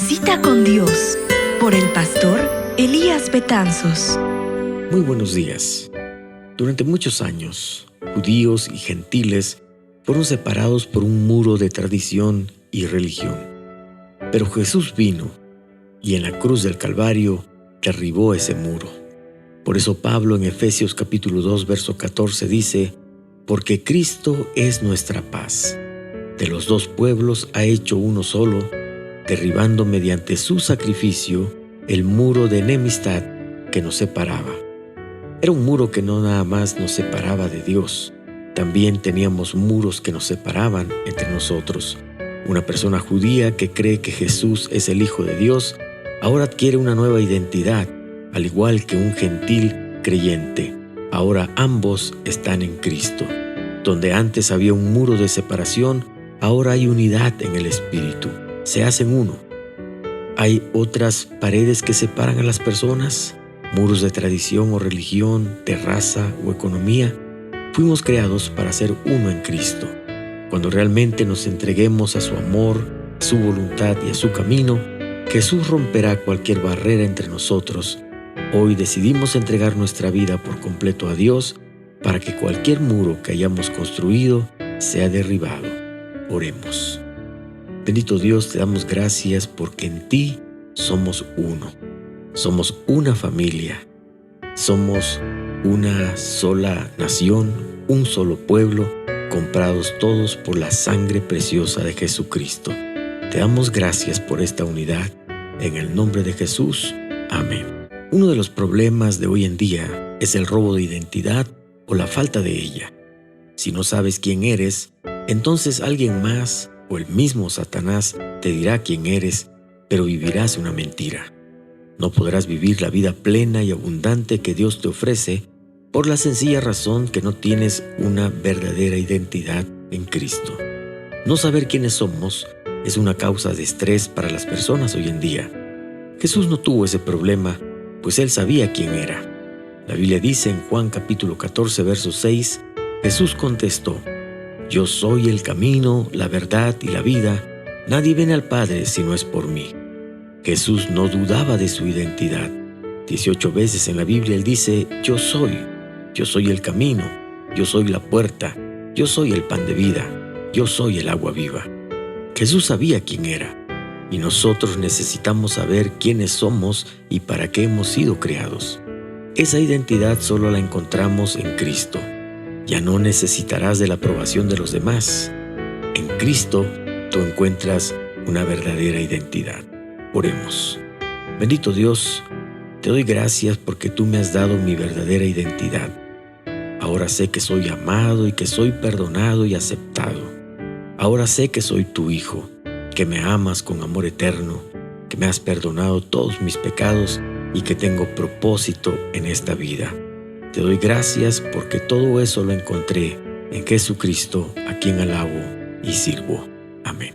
Cita con Dios, por el pastor Elías Betanzos. Muy buenos días. Durante muchos años, judíos y gentiles fueron separados por un muro de tradición y religión. Pero Jesús vino y en la cruz del Calvario derribó ese muro. Por eso Pablo en Efesios capítulo 2, verso 14 dice: porque Cristo es nuestra paz. De los dos pueblos ha hecho uno solo, derribando mediante su sacrificio el muro de enemistad que nos separaba. Era un muro que no nada más nos separaba de Dios, también teníamos muros que nos separaban entre nosotros. Una persona judía que cree que Jesús es el Hijo de Dios, ahora adquiere una nueva identidad, al igual que un gentil creyente. Ahora ambos están en Cristo. Donde antes había un muro de separación, ahora hay unidad en el Espíritu. Se hacen uno. ¿Hay otras paredes que separan a las personas? ¿Muros de tradición o religión, de raza o economía? Fuimos creados para ser uno en Cristo. Cuando realmente nos entreguemos a su amor, a su voluntad y a su camino, Jesús romperá cualquier barrera entre nosotros. Hoy decidimos entregar nuestra vida por completo a Dios para que cualquier muro que hayamos construido sea derribado. Oremos. Bendito Dios, te damos gracias porque en ti somos uno. Somos una familia. Somos una sola nación, un solo pueblo, comprados todos por la sangre preciosa de Jesucristo. Te damos gracias por esta unidad. En el nombre de Jesús. Amén. Uno de los problemas de hoy en día es el robo de identidad o la falta de ella. Si no sabes quién eres, entonces alguien más o el mismo Satanás te dirá quién eres, pero vivirás una mentira. No podrás vivir la vida plena y abundante que Dios te ofrece por la sencilla razón que no tienes una verdadera identidad en Cristo. No saber quiénes somos es una causa de estrés para las personas hoy en día. Jesús no tuvo ese problema, pues Él sabía quién era. La Biblia dice en Juan capítulo 14, verso 6, Jesús contestó: yo soy el camino, la verdad y la vida. Nadie viene al Padre si no es por mí. Jesús no dudaba de su identidad. 18 veces en la Biblia Él dice: yo soy el camino, yo soy la puerta, yo soy el pan de vida, yo soy el agua viva. Jesús sabía quién era, y nosotros necesitamos saber quiénes somos y para qué hemos sido creados. Esa identidad solo la encontramos en Cristo. Ya no necesitarás de la aprobación de los demás. En Cristo tú encuentras una verdadera identidad. Oremos. Bendito Dios, te doy gracias porque tú me has dado mi verdadera identidad. Ahora sé que soy amado y que soy perdonado y aceptado. Ahora sé que soy tu hijo, que me amas con amor eterno, que me has perdonado todos mis pecados y que tengo propósito en esta vida. Te doy gracias porque todo eso lo encontré en Jesucristo, a quien alabo y sirvo. Amén.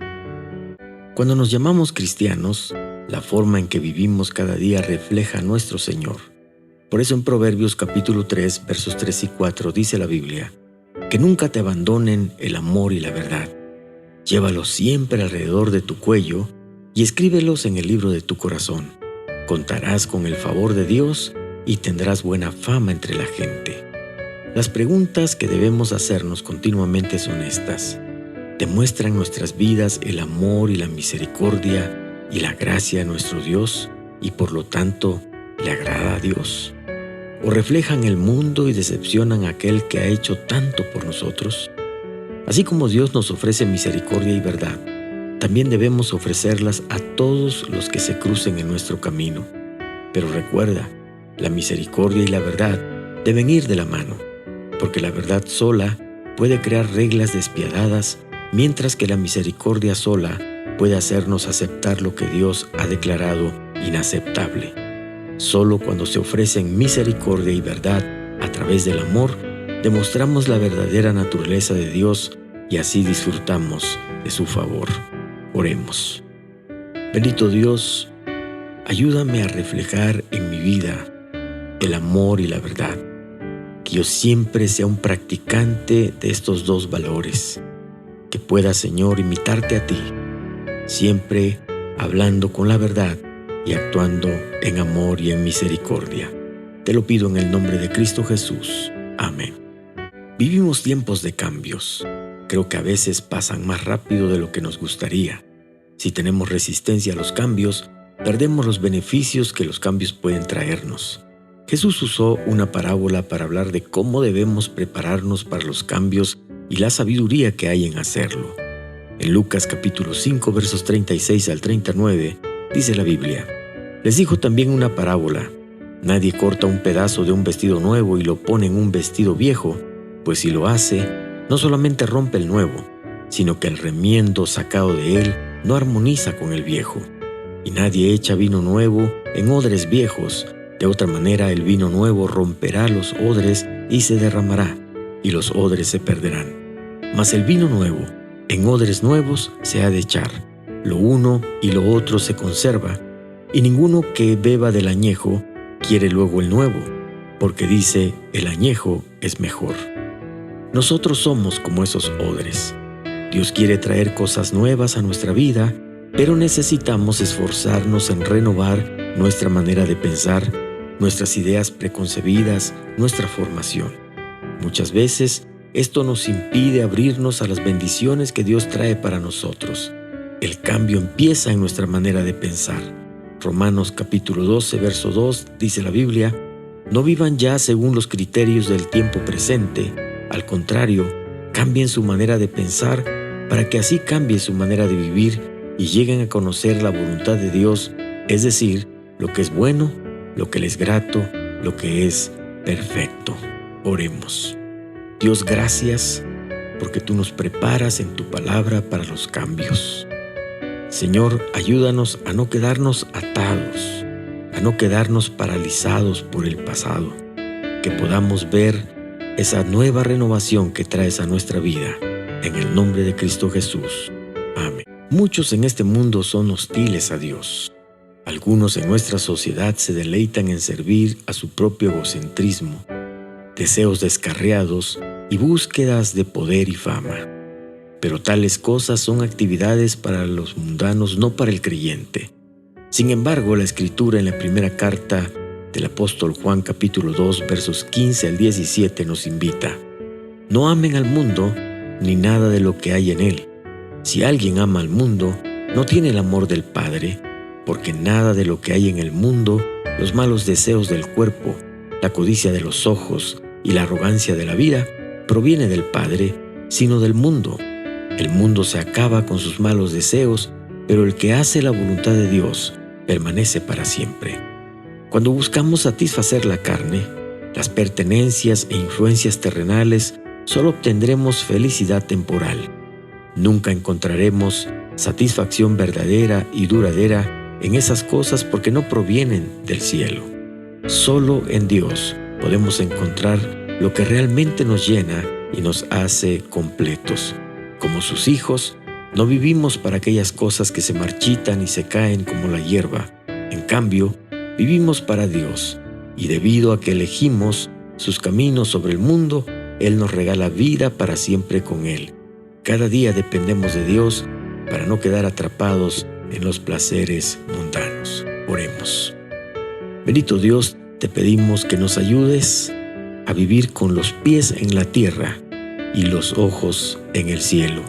Cuando nos llamamos cristianos, la forma en que vivimos cada día refleja a nuestro Señor. Por eso en Proverbios capítulo 3, versos 3 y 4 dice la Biblia: que nunca te abandonen el amor y la verdad. Llévalos siempre alrededor de tu cuello y escríbelos en el libro de tu corazón. Contarás con el favor de Dios y tendrás buena fama entre la gente. Las preguntas que debemos hacernos continuamente son estas: ¿demuestran nuestras vidas el amor y la misericordia y la gracia de nuestro Dios y por lo tanto le agrada a Dios? ¿O reflejan el mundo y decepcionan a aquel que ha hecho tanto por nosotros? Así como Dios nos ofrece misericordia y verdad, también debemos ofrecerlas a todos los que se crucen en nuestro camino. Pero recuerda, la misericordia y la verdad deben ir de la mano, porque la verdad sola puede crear reglas despiadadas, mientras que la misericordia sola puede hacernos aceptar lo que Dios ha declarado inaceptable. Solo cuando se ofrecen misericordia y verdad a través del amor, demostramos la verdadera naturaleza de Dios y así disfrutamos de su favor. Oremos. Bendito Dios, ayúdame a reflejar en mi vida el amor y la verdad. Que yo siempre sea un practicante de estos dos valores. Que pueda, Señor, imitarte a ti, siempre hablando con la verdad y actuando en amor y en misericordia. Te lo pido en el nombre de Cristo Jesús. Amén. Vivimos tiempos de cambios. Creo que a veces pasan más rápido de lo que nos gustaría. Si tenemos resistencia a los cambios, perdemos los beneficios que los cambios pueden traernos. Jesús usó una parábola para hablar de cómo debemos prepararnos para los cambios y la sabiduría que hay en hacerlo. En Lucas capítulo 5, versos 36 al 39, dice la Biblia: les dijo también una parábola. Nadie corta un pedazo de un vestido nuevo y lo pone en un vestido viejo, pues si lo hace, no solamente rompe el nuevo, sino que el remiendo sacado de él no armoniza con el viejo. Y nadie echa vino nuevo en odres viejos. De otra manera, el vino nuevo romperá los odres y se derramará, y los odres se perderán. Mas el vino nuevo en odres nuevos se ha de echar. Lo uno y lo otro se conserva, y ninguno que beba del añejo quiere luego el nuevo, porque dice: el añejo es mejor. Nosotros somos como esos odres. Dios quiere traer cosas nuevas a nuestra vida, pero necesitamos esforzarnos en renovar nuestra manera de pensar, nuestras ideas preconcebidas, nuestra formación. Muchas veces esto nos impide abrirnos a las bendiciones que Dios trae para nosotros. El cambio empieza en nuestra manera de pensar. Romanos capítulo 12, verso 2, dice la Biblia: no vivan ya según los criterios del tiempo presente. Al contrario, cambien su manera de pensar para que así cambie su manera de vivir y lleguen a conocer la voluntad de Dios, es decir, lo que es bueno, lo que le es grato, lo que es perfecto. Oremos. Dios, gracias porque tú nos preparas en tu palabra para los cambios. Señor, ayúdanos a no quedarnos atados, a no quedarnos paralizados por el pasado, que podamos ver esa nueva renovación que traes a nuestra vida. En el nombre de Cristo Jesús. Amén. Muchos en este mundo son hostiles a Dios. Algunos en nuestra sociedad se deleitan en servir a su propio egocentrismo, deseos descarriados y búsquedas de poder y fama. Pero tales cosas son actividades para los mundanos, no para el creyente. Sin embargo, la Escritura en la primera carta del apóstol Juan capítulo 2, versos 15 al 17 nos invita: no amen al mundo ni nada de lo que hay en él. Si alguien ama al mundo, no tiene el amor del Padre, porque nada de lo que hay en el mundo, los malos deseos del cuerpo, la codicia de los ojos y la arrogancia de la vida, proviene del Padre, sino del mundo. El mundo se acaba con sus malos deseos, pero el que hace la voluntad de Dios permanece para siempre. Cuando buscamos satisfacer la carne, las pertenencias e influencias terrenales, solo obtendremos felicidad temporal. Nunca encontraremos satisfacción verdadera y duradera en esas cosas porque no provienen del cielo. Solo en Dios podemos encontrar lo que realmente nos llena y nos hace completos. Como sus hijos, no vivimos para aquellas cosas que se marchitan y se caen como la hierba. En cambio, vivimos para Dios, y debido a que elegimos sus caminos sobre el mundo, Él nos regala vida para siempre con Él. Cada día dependemos de Dios para no quedar atrapados en los placeres mundanos. Oremos. Bendito Dios, te pedimos que nos ayudes a vivir con los pies en la tierra y los ojos en el cielo.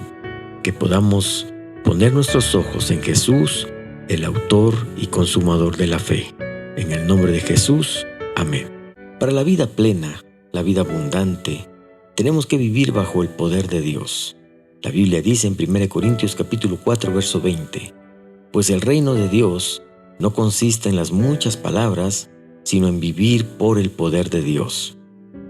Que podamos poner nuestros ojos en Jesús, el autor y consumador de la fe. En el nombre de Jesús, amén. Para la vida plena, la vida abundante, tenemos que vivir bajo el poder de Dios. La Biblia dice en 1 Corintios capítulo 4, verso 20: pues el reino de Dios no consiste en las muchas palabras, sino en vivir por el poder de Dios.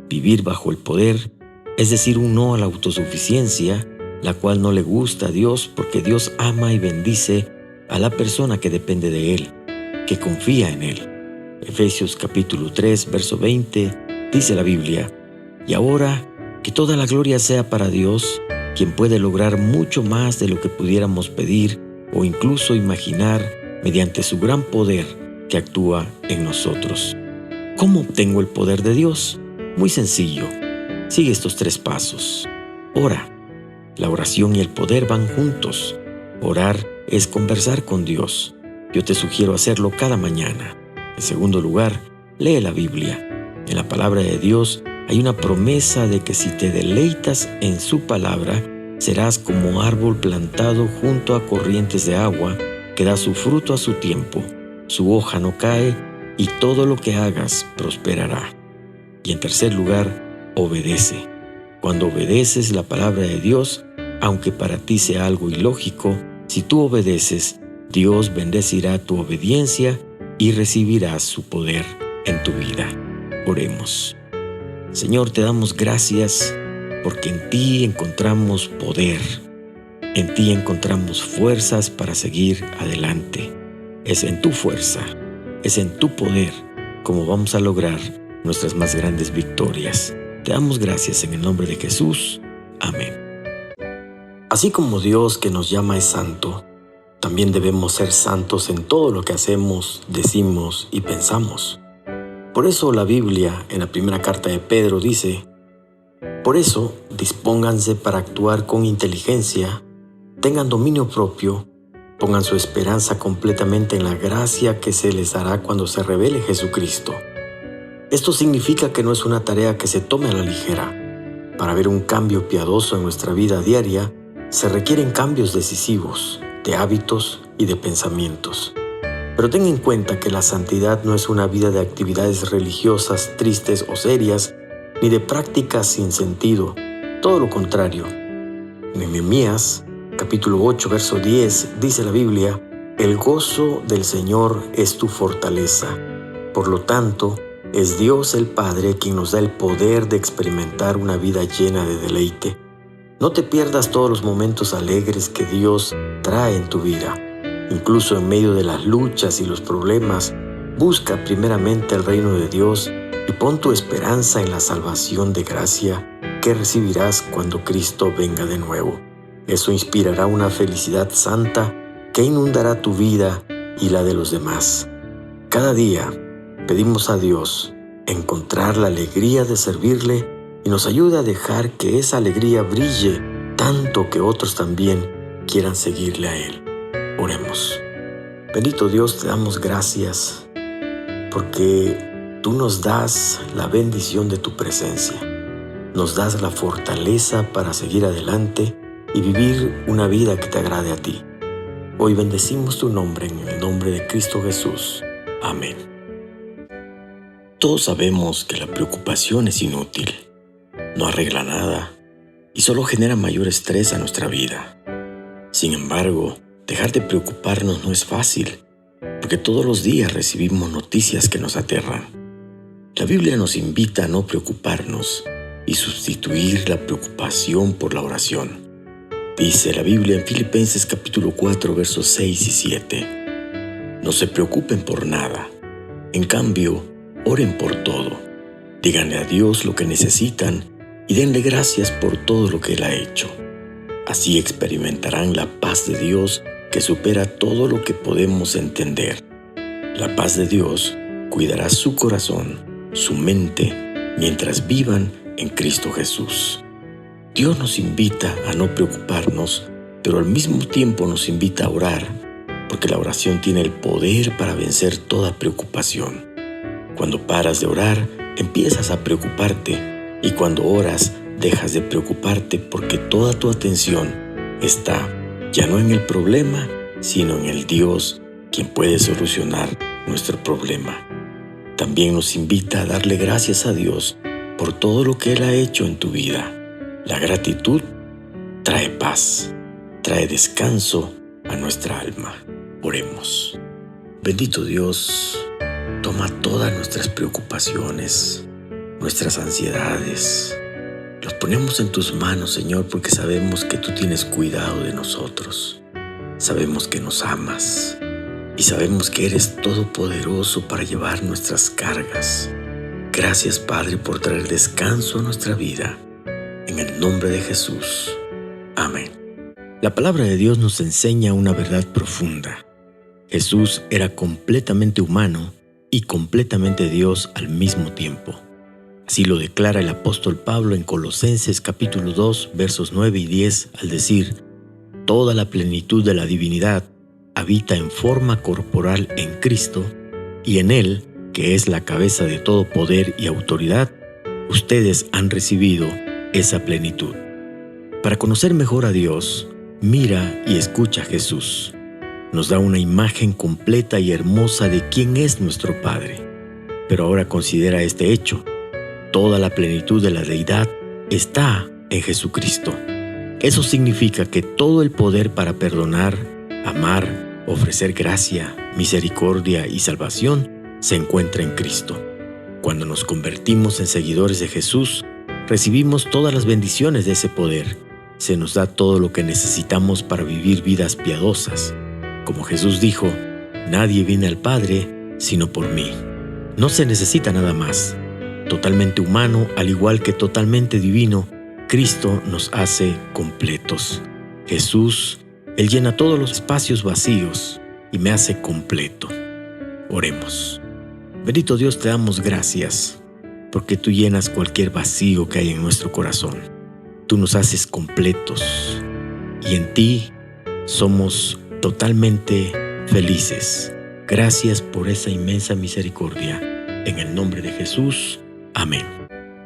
Vivir bajo el poder, es decir, un no a la autosuficiencia, la cual no le gusta a Dios, porque Dios ama y bendice a la persona que depende de Él, que confía en Él. Efesios capítulo 3, verso 20, dice la Biblia: y ahora que toda la gloria sea para Dios, quien puede lograr mucho más de lo que pudiéramos pedir o incluso imaginar mediante su gran poder que actúa en nosotros. ¿Cómo obtengo el poder de Dios? Muy sencillo. Sigue estos 3 pasos. Ora. La oración y el poder van juntos. Orar es conversar con Dios. Yo te sugiero hacerlo cada mañana. En segundo lugar, lee la Biblia. En la palabra de Dios hay una promesa de que si te deleitas en su palabra, serás como árbol plantado junto a corrientes de agua, que da su fruto a su tiempo, su hoja no cae, y todo lo que hagas prosperará. Y en tercer lugar, obedece. Cuando obedeces la palabra de Dios, aunque para ti sea algo ilógico, si tú obedeces, Dios bendecirá tu obediencia y recibirás su poder en tu vida. Oremos. Señor, te damos gracias porque en ti encontramos poder, en ti encontramos fuerzas para seguir adelante. Es en tu fuerza, es en tu poder como vamos a lograr nuestras más grandes victorias. Te damos gracias en el nombre de Jesús. Amén. Así como Dios que nos llama es santo, también debemos ser santos en todo lo que hacemos, decimos y pensamos. Por eso la Biblia, en la primera carta de Pedro, dice: por eso, dispónganse para actuar con inteligencia, tengan dominio propio, pongan su esperanza completamente en la gracia que se les dará cuando se revele Jesucristo. Esto significa que no es una tarea que se tome a la ligera. Para ver un cambio piadoso en nuestra vida diaria, se requieren cambios decisivos de hábitos y de pensamientos. Pero ten en cuenta que la santidad no es una vida de actividades religiosas tristes o serias, ni de prácticas sin sentido. Todo lo contrario. En Nehemías, capítulo 8, verso 10, dice la Biblia: el gozo del Señor es tu fortaleza. Por lo tanto, es Dios el Padre quien nos da el poder de experimentar una vida llena de deleite. No te pierdas todos los momentos alegres que Dios trae en tu vida. Incluso en medio de las luchas y los problemas, busca primeramente el reino de Dios y pon tu esperanza en la salvación de gracia que recibirás cuando Cristo venga de nuevo. Eso inspirará una felicidad santa que inundará tu vida y la de los demás. Cada día pedimos a Dios encontrar la alegría de servirle y nos ayude a dejar que esa alegría brille tanto que otros también quieran seguirle a Él. Oremos. Bendito Dios, te damos gracias porque tú nos das la bendición de tu presencia. Nos das la fortaleza para seguir adelante y vivir una vida que te agrade a ti. Hoy bendecimos tu nombre en el nombre de Cristo Jesús. Amén. Todos sabemos que la preocupación es inútil, no arregla nada y solo genera mayor estrés a nuestra vida. Sin embargo, dejar de preocuparnos no es fácil, porque todos los días recibimos noticias que nos aterran. La Biblia nos invita a no preocuparnos y sustituir la preocupación por la oración. Dice la Biblia en Filipenses capítulo 4, versos 6 y 7. No se preocupen por nada. En cambio, oren por todo. Díganle a Dios lo que necesitan y denle gracias por todo lo que Él ha hecho. Así experimentarán la paz de Dios que supera todo lo que podemos entender. La paz de Dios cuidará su corazón, su mente, mientras vivan en Cristo Jesús. Dios nos invita a no preocuparnos, pero al mismo tiempo nos invita a orar, porque la oración tiene el poder para vencer toda preocupación. Cuando paras de orar, empiezas a preocuparte, y cuando oras, dejas de preocuparte porque toda tu atención está ya no en el problema, sino en el Dios, quien puede solucionar nuestro problema. También nos invita a darle gracias a Dios por todo lo que Él ha hecho en tu vida. La gratitud trae paz, trae descanso a nuestra alma. Oremos. Bendito Dios, toma todas nuestras preocupaciones, nuestras ansiedades. Los ponemos en tus manos, Señor, porque sabemos que tú tienes cuidado de nosotros. Sabemos que nos amas y sabemos que eres todopoderoso para llevar nuestras cargas. Gracias, Padre, por traer descanso a nuestra vida. En el nombre de Jesús. Amén. La palabra de Dios nos enseña una verdad profunda. Jesús era completamente humano y completamente Dios al mismo tiempo. Así lo declara el apóstol Pablo en Colosenses capítulo 2, versos 9 y 10, al decir: toda la plenitud de la divinidad habita en forma corporal en Cristo, y en Él, que es la cabeza de todo poder y autoridad, ustedes han recibido esa plenitud. Para conocer mejor a Dios, mira y escucha a Jesús. Nos da una imagen completa y hermosa de quién es nuestro Padre. Pero ahora considera este hecho. Toda la plenitud de la deidad está en Jesucristo. Eso significa que todo el poder para perdonar, amar, ofrecer gracia, misericordia y salvación se encuentra en Cristo. Cuando nos convertimos en seguidores de Jesús, recibimos todas las bendiciones de ese poder. Se nos da todo lo que necesitamos para vivir vidas piadosas. Como Jesús dijo, nadie viene al Padre sino por mí. No se necesita nada más. Totalmente humano, al igual que totalmente divino, Cristo nos hace completos. Jesús, Él llena todos los espacios vacíos y me hace completo. Oremos. Bendito Dios, te damos gracias, porque tú llenas cualquier vacío que hay en nuestro corazón. Tú nos haces completos y en ti somos totalmente felices. Gracias por esa inmensa misericordia. En el nombre de Jesús. Amén.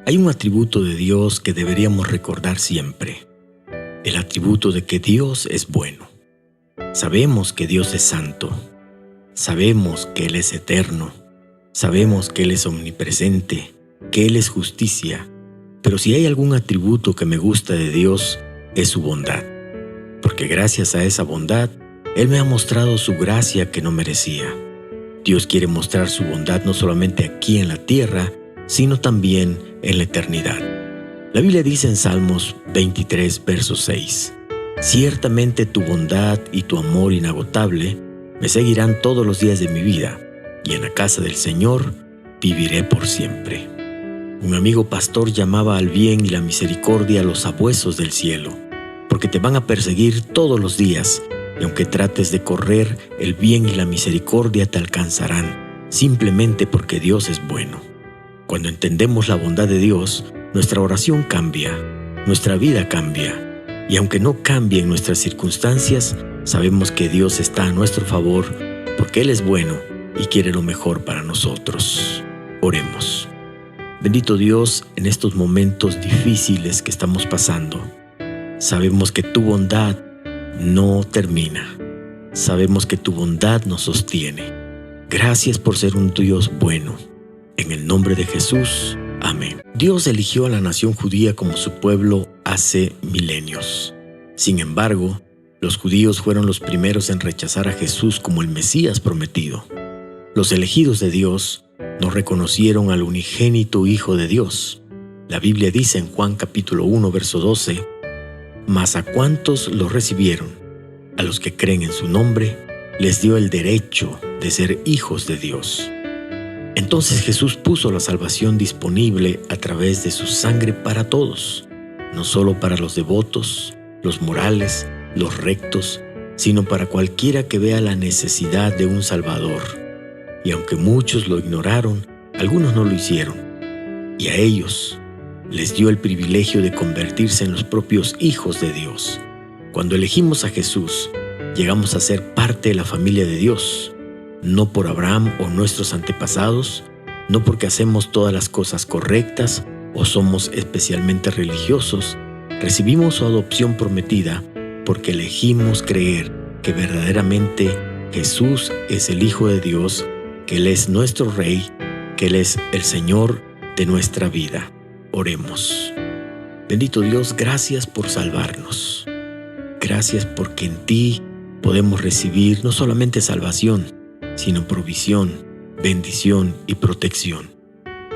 Hay un atributo de Dios que deberíamos recordar siempre. El atributo de que Dios es bueno. Sabemos que Dios es santo. Sabemos que Él es eterno. Sabemos que Él es omnipresente, que Él es justicia. Pero si hay algún atributo que me gusta de Dios, es su bondad. Porque gracias a esa bondad, Él me ha mostrado su gracia que no merecía. Dios quiere mostrar su bondad no solamente aquí en la tierra, sino también en la eternidad. La Biblia dice en Salmos 23, verso 6, «Ciertamente tu bondad y tu amor inagotable me seguirán todos los días de mi vida, y en la casa del Señor viviré por siempre». Un amigo pastor llamaba al bien y la misericordia los sabuesos del cielo, porque te van a perseguir todos los días, y aunque trates de correr, el bien y la misericordia te alcanzarán, simplemente porque Dios es bueno. Cuando entendemos la bondad de Dios, nuestra oración cambia, nuestra vida cambia, y aunque no cambien nuestras circunstancias, sabemos que Dios está a nuestro favor, porque Él es bueno y quiere lo mejor para nosotros. Oremos. Bendito Dios, en estos momentos difíciles que estamos pasando, sabemos que tu bondad no termina. Sabemos que tu bondad nos sostiene. Gracias por ser un Dios bueno. En el nombre de Jesús, amén. Dios eligió a la nación judía como su pueblo hace milenios. Sin embargo, los judíos fueron los primeros en rechazar a Jesús como el Mesías prometido. Los elegidos de Dios no reconocieron al unigénito Hijo de Dios. La Biblia dice en Juan capítulo 1, verso 12, «Mas a cuantos lo recibieron, a los que creen en su nombre, les dio el derecho de ser hijos de Dios». Entonces Jesús puso la salvación disponible a través de su sangre para todos, no solo para los devotos, los morales, los rectos, sino para cualquiera que vea la necesidad de un Salvador. Y aunque muchos lo ignoraron, algunos no lo hicieron. Y a ellos les dio el privilegio de convertirse en los propios hijos de Dios. Cuando elegimos a Jesús, llegamos a ser parte de la familia de Dios, no por Abraham o nuestros antepasados, no porque hacemos todas las cosas correctas o somos especialmente religiosos. Recibimos su adopción prometida porque elegimos creer que verdaderamente Jesús es el Hijo de Dios, que Él es nuestro Rey, que Él es el Señor de nuestra vida. Oremos. Bendito Dios, gracias por salvarnos. Gracias porque en ti podemos recibir no solamente salvación, sino provisión, bendición y protección.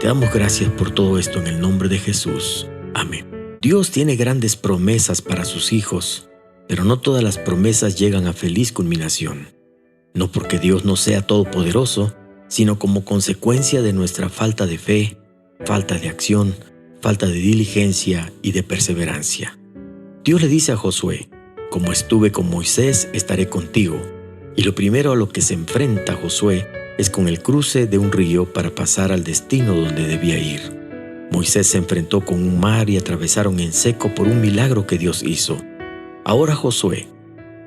Te damos gracias por todo esto en el nombre de Jesús. Amén. Dios tiene grandes promesas para sus hijos, pero no todas las promesas llegan a feliz culminación. No porque Dios no sea todopoderoso, sino como consecuencia de nuestra falta de fe, falta de acción, falta de diligencia y de perseverancia. Dios le dice a Josué, «Como estuve con Moisés, estaré contigo». Y lo primero a lo que se enfrenta Josué es con el cruce de un río para pasar al destino donde debía ir. Moisés se enfrentó con un mar y atravesaron en seco por un milagro que Dios hizo. Ahora Josué,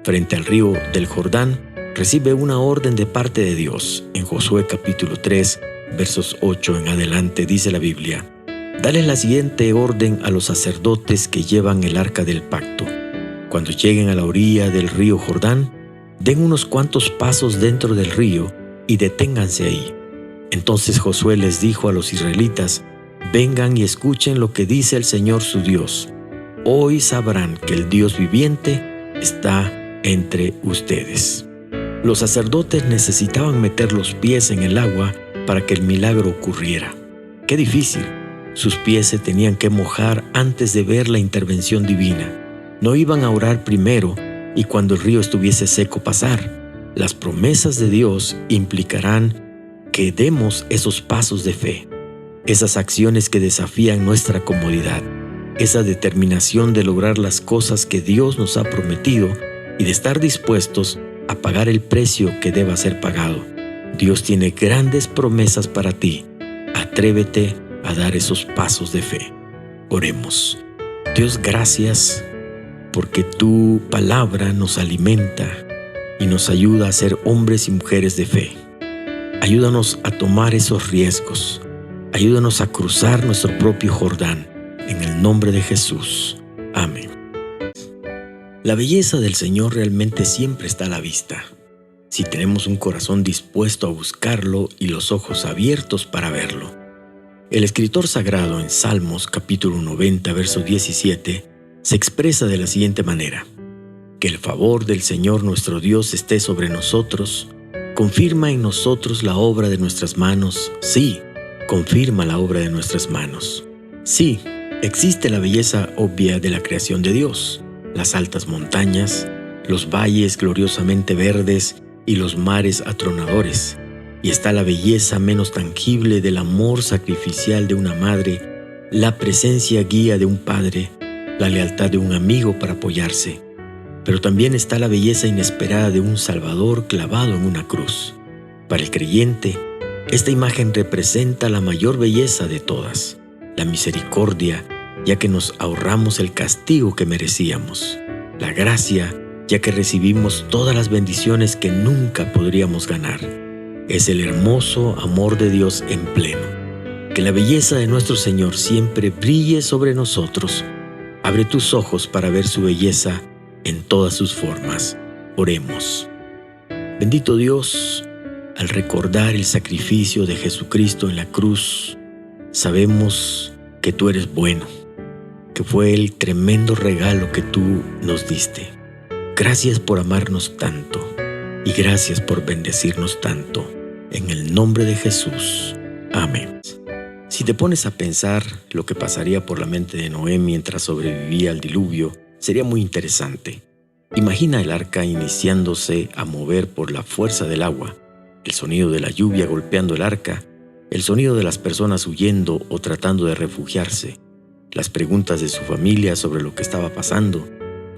frente al río del Jordán, recibe una orden de parte de Dios. En Josué capítulo 3, versos 8 en adelante, dice la Biblia: «Dale la siguiente orden a los sacerdotes que llevan el arca del pacto. Cuando lleguen a la orilla del río Jordán, den unos cuantos pasos dentro del río y deténganse ahí». Entonces Josué les dijo a los israelitas: «Vengan y escuchen lo que dice el Señor su Dios. Hoy sabrán que el Dios viviente está entre ustedes». Los sacerdotes necesitaban meter los pies en el agua para que el milagro ocurriera. ¡Qué difícil! Sus pies se tenían que mojar antes de ver la intervención divina. No iban a orar primero y cuando el río estuviese seco pasar. Las promesas de Dios implicarán que demos esos pasos de fe, esas acciones que desafían nuestra comodidad, esa determinación de lograr las cosas que Dios nos ha prometido y de estar dispuestos a pagar el precio que deba ser pagado. Dios tiene grandes promesas para ti. Atrévete a dar esos pasos de fe. Oremos. Dios, gracias porque tu palabra nos alimenta y nos ayuda a ser hombres y mujeres de fe. Ayúdanos a tomar esos riesgos. Ayúdanos a cruzar nuestro propio Jordán. En el nombre de Jesús. Amén. La belleza del Señor realmente siempre está a la vista, si tenemos un corazón dispuesto a buscarlo y los ojos abiertos para verlo. El escritor sagrado en Salmos capítulo 90, verso 17, se expresa de la siguiente manera: «Que el favor del Señor nuestro Dios esté sobre nosotros, confirma en nosotros la obra de nuestras manos». Sí, confirma la obra de nuestras manos. Sí, existe la belleza obvia de la creación de Dios, las altas montañas, los valles gloriosamente verdes y los mares atronadores. Y está la belleza menos tangible del amor sacrificial de una madre, la presencia guía de un padre, la lealtad de un amigo para apoyarse. Pero también está la belleza inesperada de un Salvador clavado en una cruz. Para el creyente, esta imagen representa la mayor belleza de todas, la misericordia, ya que nos ahorramos el castigo que merecíamos, la gracia, ya que recibimos todas las bendiciones que nunca podríamos ganar. Es el hermoso amor de Dios en pleno. Que la belleza de nuestro Señor siempre brille sobre nosotros. Abre tus ojos para ver su belleza en todas sus formas. Oremos. Bendito Dios, al recordar el sacrificio de Jesucristo en la cruz, sabemos que tú eres bueno, que fue el tremendo regalo que tú nos diste. Gracias por amarnos tanto y gracias por bendecirnos tanto. En el nombre de Jesús. Amén. Si te pones a pensar lo que pasaría por la mente de Noé mientras sobrevivía al diluvio, sería muy interesante. Imagina el arca iniciándose a mover por la fuerza del agua, el sonido de la lluvia golpeando el arca, el sonido de las personas huyendo o tratando de refugiarse, las preguntas de su familia sobre lo que estaba pasando,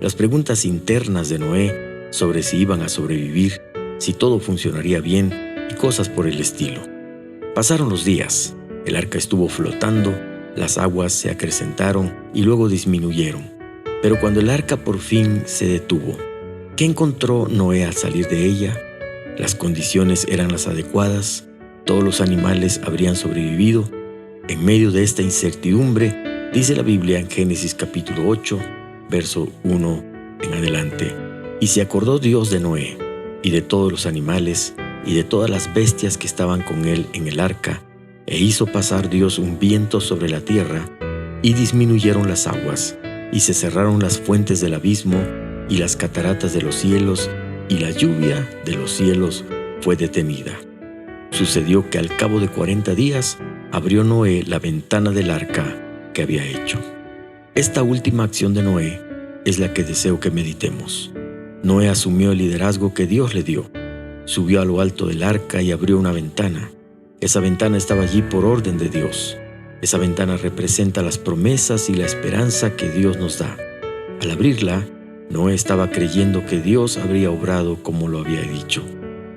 las preguntas internas de Noé sobre si iban a sobrevivir, si todo funcionaría bien y cosas por el estilo. Pasaron los días, el arca estuvo flotando, las aguas se acrecentaron y luego disminuyeron. Pero cuando el arca por fin se detuvo, ¿qué encontró Noé al salir de ella? Las condiciones eran las adecuadas, todos los animales habrían sobrevivido. En medio de esta incertidumbre, dice la Biblia en Génesis capítulo 8, verso 1 en adelante: «Y se acordó Dios de Noé, y de todos los animales, y de todas las bestias que estaban con él en el arca, e hizo pasar Dios un viento sobre la tierra, y disminuyeron las aguas, y se cerraron las fuentes del abismo, y las cataratas de los cielos, y la lluvia de los cielos fue detenida. Sucedió que al cabo de 40 días abrió Noé la ventana del arca que había hecho». Esta última acción de Noé es la que deseo que meditemos. Noé asumió el liderazgo que Dios le dio. Subió a lo alto del arca y abrió una ventana. Esa ventana estaba allí por orden de Dios. Esa ventana representa las promesas y la esperanza que Dios nos da. Al abrirla, Noé estaba creyendo que Dios habría obrado como lo había dicho.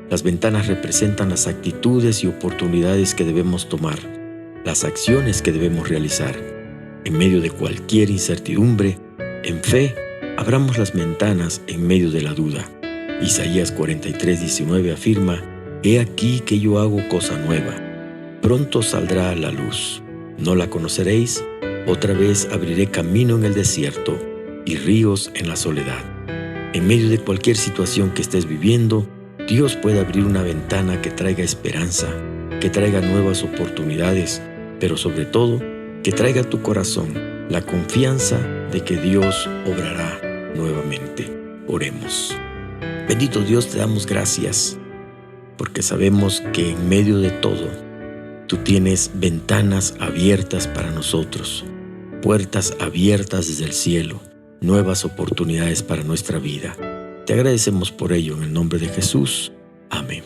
Las ventanas representan las actitudes y oportunidades que debemos tomar, las acciones que debemos realizar. En medio de cualquier incertidumbre, en fe, abramos las ventanas en medio de la duda. Isaías 43:19 afirma: «He aquí que yo hago cosa nueva, pronto saldrá a la luz. ¿No la conoceréis? Otra vez abriré camino en el desierto y ríos en la soledad». En medio de cualquier situación que estés viviendo, Dios puede abrir una ventana que traiga esperanza, que traiga nuevas oportunidades, pero sobre todo, que traiga a tu corazón la confianza de que Dios obrará nuevamente. Oremos. Bendito Dios, te damos gracias, porque sabemos que en medio de todo, tú tienes ventanas abiertas para nosotros, puertas abiertas desde el cielo, nuevas oportunidades para nuestra vida. Te agradecemos por ello en el nombre de Jesús. Amén.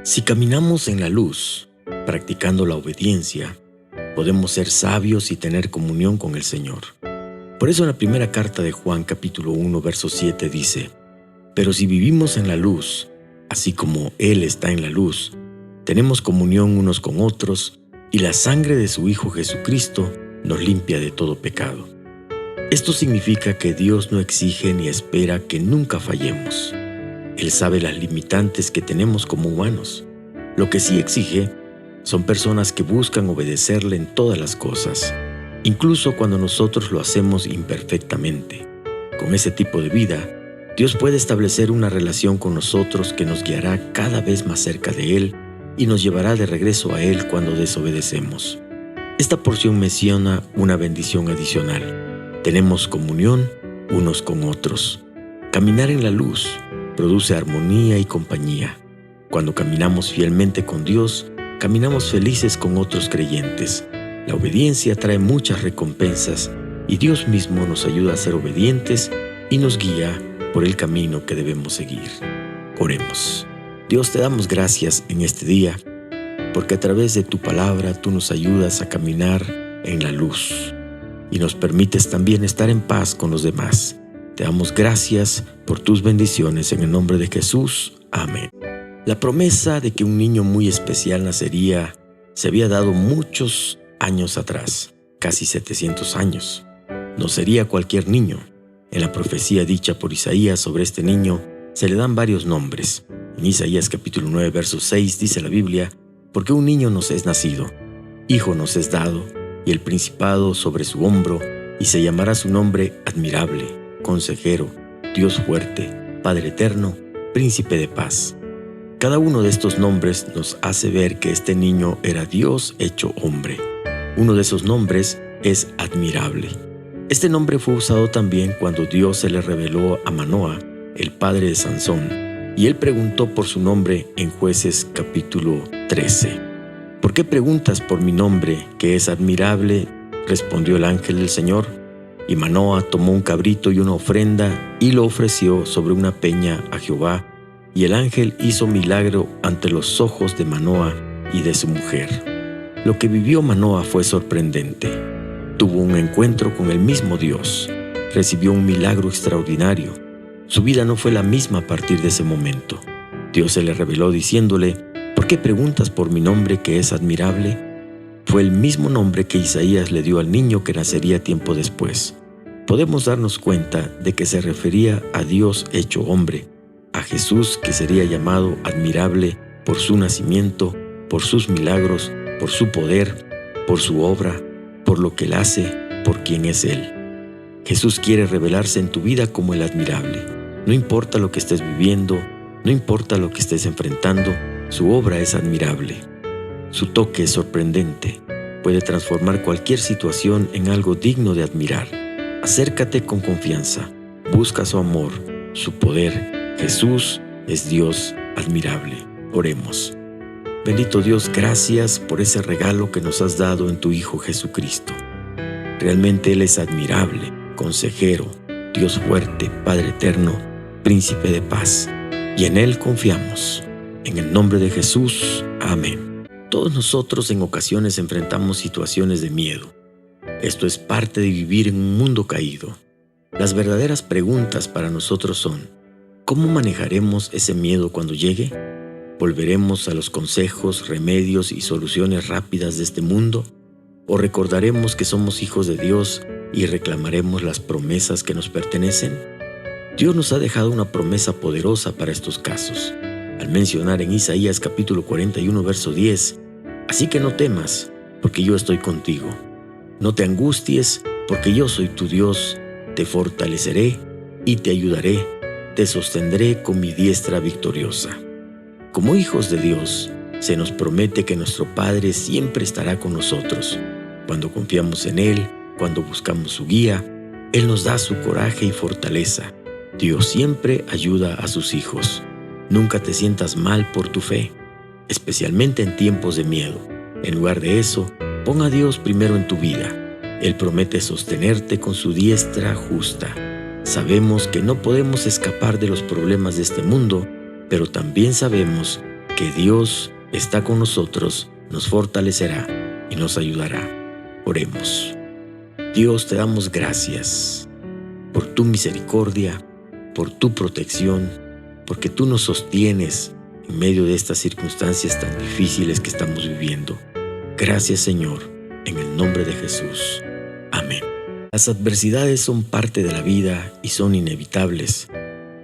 Si caminamos en la luz, practicando la obediencia, podemos ser sabios y tener comunión con el Señor. Por eso en la primera carta de Juan, capítulo 1, verso 7 dice: «Pero si vivimos en la luz, así como Él está en la luz, tenemos comunión unos con otros, y la sangre de su Hijo Jesucristo nos limpia de todo pecado». Esto significa que Dios no exige ni espera que nunca fallemos. Él sabe las limitantes que tenemos como humanos. Lo que sí exige son personas que buscan obedecerle en todas las cosas, incluso cuando nosotros lo hacemos imperfectamente. Con ese tipo de vida, Dios puede establecer una relación con nosotros que nos guiará cada vez más cerca de Él y nos llevará de regreso a Él cuando desobedecemos. Esta porción menciona una bendición adicional. Tenemos comunión unos con otros. Caminar en la luz produce armonía y compañía. Cuando caminamos fielmente con Dios, caminamos felices con otros creyentes. La obediencia trae muchas recompensas y Dios mismo nos ayuda a ser obedientes y nos guía por el camino que debemos seguir. Oremos. Dios, te damos gracias en este día, porque a través de tu palabra tú nos ayudas a caminar en la luz y nos permites también estar en paz con los demás. Te damos gracias por tus bendiciones en el nombre de Jesús. Amén. La promesa de que un niño muy especial nacería se había dado muchos años atrás, casi 700 años. No sería cualquier niño. En la profecía dicha por Isaías sobre este niño se le dan varios nombres. En Isaías capítulo 9, verso 6 dice la Biblia: «Porque un niño nos es nacido, hijo nos es dado, y el principado sobre su hombro, y se llamará su nombre Admirable, Consejero, Dios fuerte, Padre eterno, Príncipe de paz». Cada uno de estos nombres nos hace ver que este niño era Dios hecho hombre. Uno de esos nombres es Admirable. Este nombre fue usado también cuando Dios se le reveló a Manoa, el padre de Sansón, y él preguntó por su nombre en Jueces capítulo 13. «¿Por qué preguntas por mi nombre, que es admirable?», respondió el ángel del Señor. Y Manoa tomó un cabrito y una ofrenda y lo ofreció sobre una peña a Jehová, y el ángel hizo milagro ante los ojos de Manoa y de su mujer. Lo que vivió Manoa fue sorprendente. Tuvo un encuentro con el mismo Dios, recibió un milagro extraordinario. Su vida no fue la misma a partir de ese momento. Dios se le reveló diciéndole: «¿Por qué preguntas por mi nombre, que es admirable?». Fue el mismo nombre que Isaías le dio al niño que nacería tiempo después. Podemos darnos cuenta de que se refería a Dios hecho hombre, a Jesús, que sería llamado admirable por su nacimiento, por sus milagros, por su poder, por su obra, por lo que Él hace, por quien es Él. Jesús quiere revelarse en tu vida como el admirable. No importa lo que estés viviendo, no importa lo que estés enfrentando, su obra es admirable. Su toque es sorprendente. Puede transformar cualquier situación en algo digno de admirar. Acércate con confianza. Busca su amor, su poder. Jesús es Dios admirable. Oremos. Bendito Dios, gracias por ese regalo que nos has dado en tu Hijo Jesucristo. Realmente Él es admirable, consejero, Dios fuerte, Padre eterno, Príncipe de paz. Y en Él confiamos. En el nombre de Jesús. Amén. Todos nosotros en ocasiones enfrentamos situaciones de miedo. Esto es parte de vivir en un mundo caído. Las verdaderas preguntas para nosotros son: ¿cómo manejaremos ese miedo cuando llegue? ¿Volveremos a los consejos, remedios y soluciones rápidas de este mundo? ¿O recordaremos que somos hijos de Dios y reclamaremos las promesas que nos pertenecen? Dios nos ha dejado una promesa poderosa para estos casos, al mencionar en Isaías capítulo 41, verso 10, «Así que no temas, porque yo estoy contigo. No te angusties, porque yo soy tu Dios. Te fortaleceré y te ayudaré. Te sostendré con mi diestra victoriosa». Como hijos de Dios, se nos promete que nuestro Padre siempre estará con nosotros. Cuando confiamos en Él, cuando buscamos su guía, Él nos da su coraje y fortaleza. Dios siempre ayuda a sus hijos. Nunca te sientas mal por tu fe, especialmente en tiempos de miedo. En lugar de eso, pon a Dios primero en tu vida. Él promete sostenerte con su diestra justa. Sabemos que no podemos escapar de los problemas de este mundo, pero también sabemos que Dios está con nosotros, nos fortalecerá y nos ayudará. Oremos. Dios, te damos gracias por tu misericordia, por tu protección, porque tú nos sostienes en medio de estas circunstancias tan difíciles que estamos viviendo. Gracias, Señor, en el nombre de Jesús. Amén. Las adversidades son parte de la vida y son inevitables,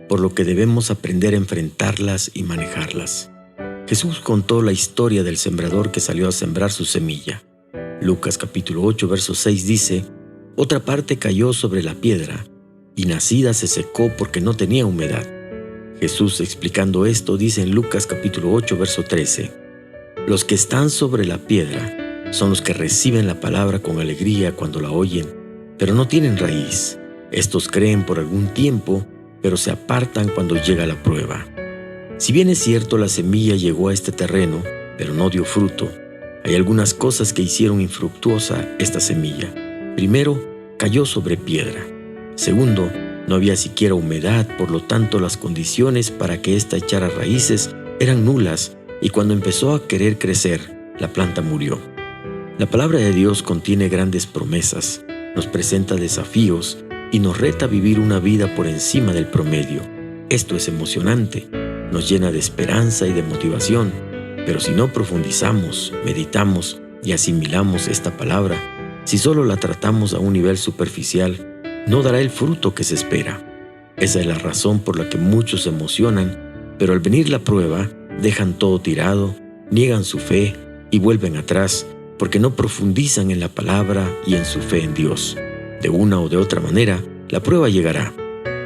por lo que debemos aprender a enfrentarlas y manejarlas. Jesús contó la historia del sembrador que salió a sembrar su semilla. Lucas capítulo 8, verso 6 dice, «Otra parte cayó sobre la piedra, y nacida se secó porque no tenía humedad». Jesús, explicando esto, dice en Lucas capítulo 8, verso 13, «Los que están sobre la piedra son los que reciben la palabra con alegría cuando la oyen, pero no tienen raíz. Estos creen por algún tiempo, pero se apartan cuando llega la prueba». Si bien es cierto, la semilla llegó a este terreno, pero no dio fruto, hay algunas cosas que hicieron infructuosa esta semilla. Primero, cayó sobre piedra. Segundo, no había siquiera humedad, por lo tanto las condiciones para que ésta echara raíces eran nulas, y cuando empezó a querer crecer, la planta murió. La palabra de Dios contiene grandes promesas, nos presenta desafíos y nos reta a vivir una vida por encima del promedio. Esto es emocionante, nos llena de esperanza y de motivación, pero si no profundizamos, meditamos y asimilamos esta palabra, si solo la tratamos a un nivel superficial, no dará el fruto que se espera. Esa es la razón por la que muchos se emocionan, pero al venir la prueba, dejan todo tirado, niegan su fe y vuelven atrás, porque no profundizan en la palabra y en su fe en Dios. De una o de otra manera, la prueba llegará,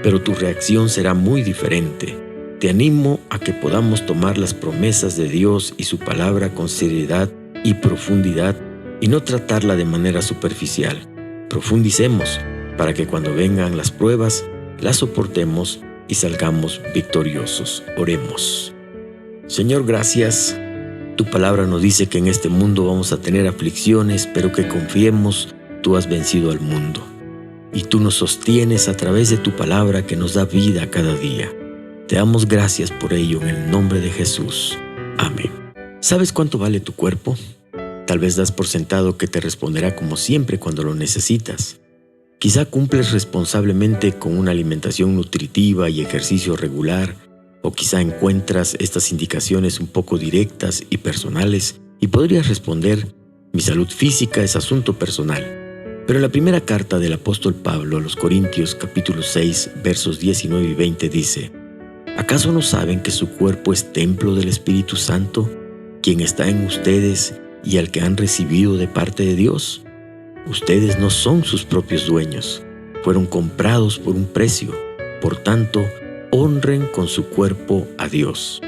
pero tu reacción será muy diferente. Te animo a que podamos tomar las promesas de Dios y su palabra con seriedad y profundidad y no tratarla de manera superficial. Profundicemos para que cuando vengan las pruebas, las soportemos y salgamos victoriosos. Oremos. Señor, gracias. Tu palabra nos dice que en este mundo vamos a tener aflicciones, pero que confiemos, tú has vencido al mundo. Y tú nos sostienes a través de tu palabra que nos da vida cada día. Te damos gracias por ello en el nombre de Jesús. Amén. ¿Sabes cuánto vale tu cuerpo? Tal vez das por sentado que te responderá como siempre cuando lo necesitas. Quizá cumples responsablemente con una alimentación nutritiva y ejercicio regular, o quizá encuentras estas indicaciones un poco directas y personales y podrías responder, mi salud física es asunto personal. Pero en la primera carta del apóstol Pablo a los Corintios capítulo 6 versos 19 y 20 dice, ¿acaso no saben que su cuerpo es templo del Espíritu Santo, quien está en ustedes y al que han recibido de parte de Dios? Ustedes no son sus propios dueños, fueron comprados por un precio. Por tanto, honren con su cuerpo a Dios.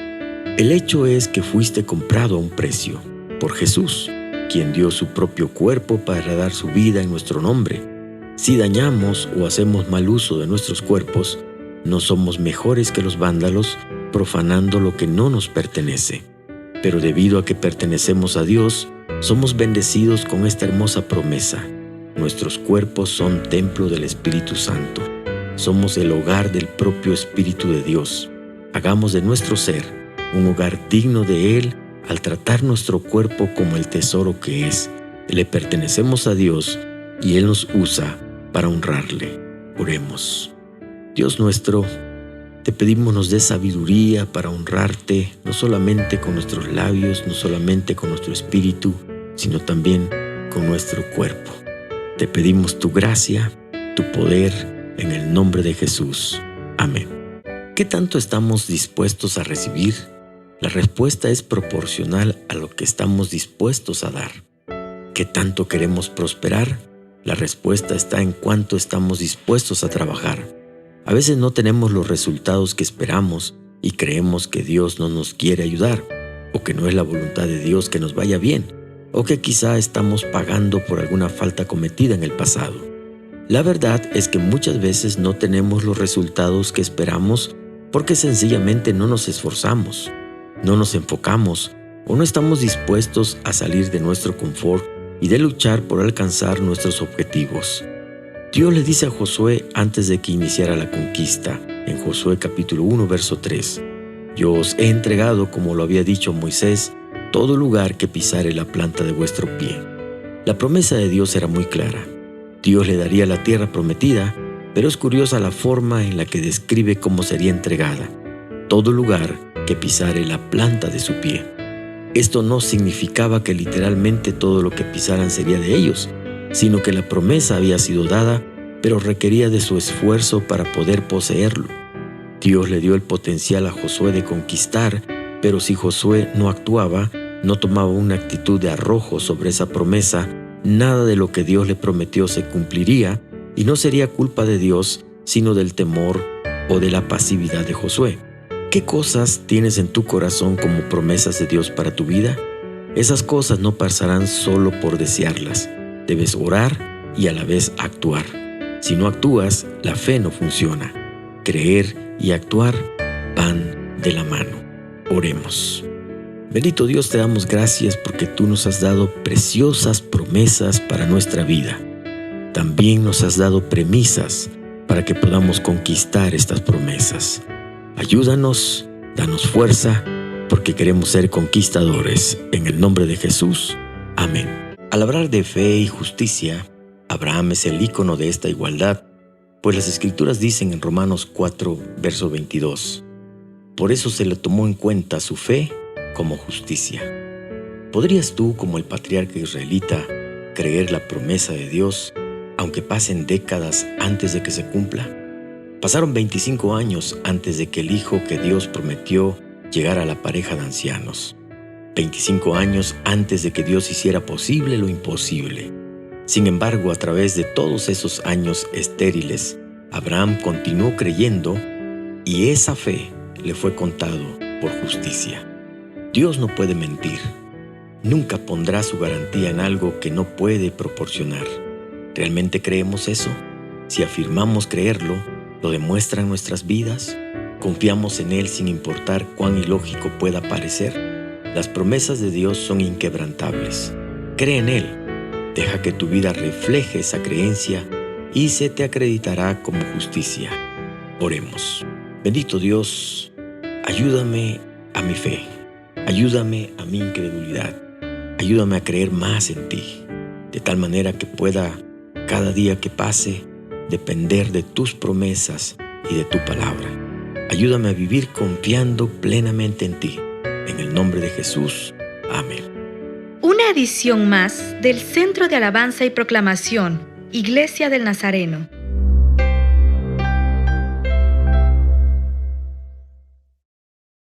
El hecho es que fuiste comprado a un precio, por Jesús, quien dio su propio cuerpo para dar su vida en nuestro nombre. Si dañamos o hacemos mal uso de nuestros cuerpos, no somos mejores que los vándalos, profanando lo que no nos pertenece. Pero debido a que pertenecemos a Dios, somos bendecidos con esta hermosa promesa. Nuestros cuerpos son templo del Espíritu Santo. Somos el hogar del propio Espíritu de Dios. Hagamos de nuestro ser un hogar digno de Él al tratar nuestro cuerpo como el tesoro que es. Le pertenecemos a Dios y Él nos usa para honrarle. Oremos. Dios nuestro, te pedimos nos des sabiduría para honrarte, no solamente con nuestros labios, no solamente con nuestro espíritu, sino también con nuestro cuerpo. Te pedimos tu gracia, tu poder, en el nombre de Jesús. Amén. ¿Qué tanto estamos dispuestos a recibir? La respuesta es proporcional a lo que estamos dispuestos a dar. ¿Qué tanto queremos prosperar? La respuesta está en cuánto estamos dispuestos a trabajar. A veces no tenemos los resultados que esperamos y creemos que Dios no nos quiere ayudar, o que no es la voluntad de Dios que nos vaya bien, o que quizá estamos pagando por alguna falta cometida en el pasado. La verdad es que muchas veces no tenemos los resultados que esperamos porque sencillamente no nos esforzamos, no nos enfocamos o no estamos dispuestos a salir de nuestro confort y de luchar por alcanzar nuestros objetivos. Dios le dice a Josué antes de que iniciara la conquista, en Josué capítulo 1, verso 3, «Yo os he entregado, como lo había dicho Moisés, todo lugar que pisare la planta de vuestro pie». La promesa de Dios era muy clara. Dios le daría la tierra prometida, pero es curiosa la forma en la que describe cómo sería entregada. Todo lugar que pisare la planta de su pie. Esto no significaba que literalmente todo lo que pisaran sería de ellos, sino que la promesa había sido dada, pero requería de su esfuerzo para poder poseerlo. Dios le dio el potencial a Josué de conquistar, pero si Josué no actuaba, no tomaba una actitud de arrojo sobre esa promesa, nada de lo que Dios le prometió se cumpliría y no sería culpa de Dios, sino del temor o de la pasividad de Josué. ¿Qué cosas tienes en tu corazón como promesas de Dios para tu vida? Esas cosas no pasarán solo por desearlas. Debes orar y a la vez actuar. Si no actúas, la fe no funciona. Creer y actuar van de la mano. Oremos. Bendito Dios, te damos gracias porque tú nos has dado preciosas promesas para nuestra vida. También nos has dado premisas para que podamos conquistar estas promesas. Ayúdanos, danos fuerza, porque queremos ser conquistadores. En el nombre de Jesús. Amén. Al hablar de fe y justicia, Abraham es el ícono de esta igualdad, pues las Escrituras dicen en Romanos 4, verso 22, «Por eso se le tomó en cuenta su fe como justicia». ¿Podrías tú, como el patriarca israelita, creer la promesa de Dios, aunque pasen décadas antes de que se cumpla? Pasaron 25 años antes de que el hijo que Dios prometió llegara a la pareja de ancianos. 25 años antes de que Dios hiciera posible lo imposible. Sin embargo, a través de todos esos años estériles, Abraham continuó creyendo y esa fe le fue contado por justicia. Dios no puede mentir. Nunca pondrá su garantía en algo que no puede proporcionar. ¿Realmente creemos eso? Si afirmamos creerlo, ¿lo demuestran nuestras vidas? ¿Confiamos en Él sin importar cuán ilógico pueda parecer? Las promesas de Dios son inquebrantables. Cree en Él. Deja que tu vida refleje esa creencia y se te acreditará como justicia. Oremos. Bendito Dios, ayúdame a mi fe. Ayúdame a mi incredulidad. Ayúdame a creer más en ti, de tal manera que pueda, cada día que pase, depender de tus promesas y de tu palabra. Ayúdame a vivir confiando plenamente en ti. En el nombre de Jesús. Amén. Una edición más del Centro de Alabanza y Proclamación, Iglesia del Nazareno.